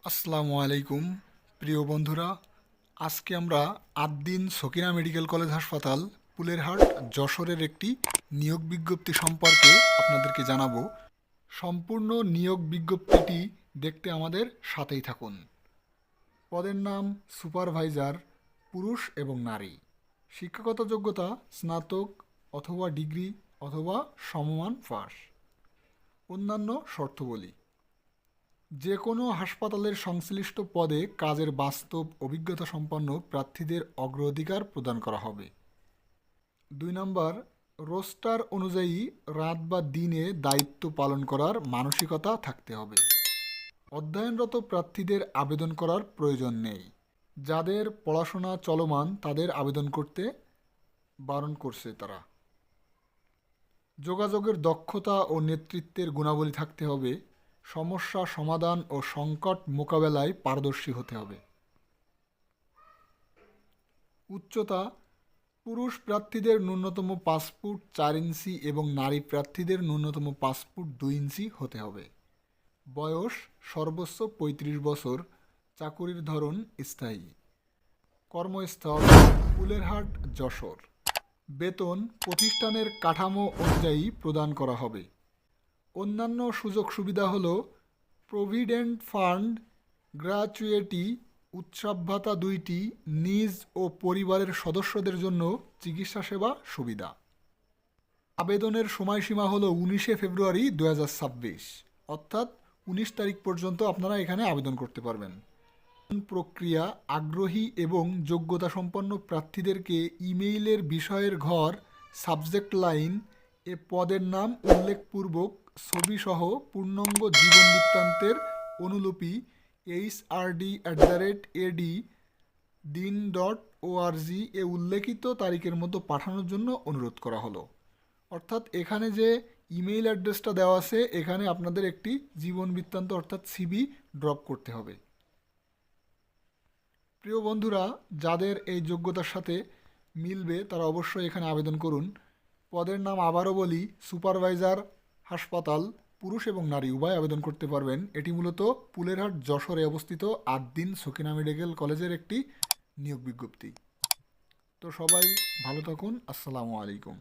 আসসালামু আলাইকুম প্রিয় বন্ধুরা। আজকে আমরা আদ্দিন সকিনা মেডিকেল কলেজ হাসপাতাল পুলেরহাট যশোরের একটি নিয়োগ বিজ্ঞপ্তি সম্পর্কে আপনাদেরকে জানাবো। সম্পূর্ণ নিয়োগ বিজ্ঞপ্তিটি দেখতে আমাদের সাথেই থাকুন। পদের নাম সুপারভাইজার, পুরুষ এবং নারী। শিক্ষাগত যোগ্যতা স্নাতক অথবা ডিগ্রি অথবা সমমান পাস। অন্যান্য শর্তাবলী: যে কোনো হাসপাতালের সংশ্লিষ্ট পদে কাজের বাস্তব অভিজ্ঞতা সম্পন্ন প্রার্থীদের অগ্রাধিকার প্রদান করা হবে। 2 নম্বর, রোস্টার অনুযায়ী রাত বা দিনে দায়িত্ব পালন করার মানসিকতা থাকতে হবে। অধ্যয়নরত প্রার্থীদের আবেদন করার প্রয়োজন নেই। যাদের পড়াশোনা চলমান তাদের আবেদন করতে বারণ করছে তারা। যোগাযোগের দক্ষতা ও নেতৃত্বের গুণাবলী থাকতে হবে। সমস্যা সমাধান ও সংকট মোকাবেলায় পারদর্শী হতে হবে। উচ্চতা: পুরুষ প্রার্থীদের ন্যূনতম 5 ফুট 4 ইঞ্চি এবং নারী প্রার্থীদের ন্যূনতম 5 ফুট 2 ইঞ্চি হতে হবে। বয়স সর্বোচ্চ 35 বছর। চাকুরির ধরন স্থায়ী। কর্মস্থল ফুলেরহাট যশোর। বেতন প্রতিষ্ঠানের কাঠামো অনুযায়ী প্রদান করা হবে। অন্যান্য সুযোগ সুবিধা হল প্রভিডেন্ট ফান্ড, গ্র্যাচুইটি, উৎসব ভাতা 2টি, নিজ ও পরিবারের সদস্যদের জন্য চিকিৎসা সেবা সুবিধা। আবেদনের সময়সীমা হলো 19শে ফেব্রুয়ারি 2026, অর্থাৎ 19 তারিখ পর্যন্ত আপনারা এখানে আবেদন করতে পারবেন। প্রক্রিয়া: আগ্রহী এবং যোগ্যতা সম্পন্ন প্রার্থীদেরকে ইমেইলের বিষয়ের ঘর সাবজেক্ট লাইন এ পদের নাম উল্লেখপূর্বক ছবিসহ পূর্ণাঙ্গ জীবন বৃত্তান্তের অনুলিপি hrd@ad.din.org এ উল্লেখিত তারিখের মধ্যে পাঠানোর জন্য অনুরোধ করা হলো। অর্থাৎ এখানে যে ইমেইল অ্যাড্রেসটা দেওয়া আছে এখানে আপনাদের একটি জীবন বৃত্তান্ত অর্থাৎ সিভি ড্রপ করতে হবে। প্রিয় বন্ধুরা, যাদের এই যোগ্যতার সাথে মিলবে তারা অবশ্যই এখানে আবেদন করুন। পদের নাম আবারও বলি, সুপারভাইজার হাসপাতাল, পুরুষ এবং নারী উভয় আবেদন করতে পারবেন। এটি মূলত পুলেরহাট যশোরে অবস্থিত আদ্দিন সকিনা মেডিকেল কলেজের একটি নিয়োগ বিজ্ঞপ্তি। তো সবাই ভালো থাকুন। আসসালামু আলাইকুম।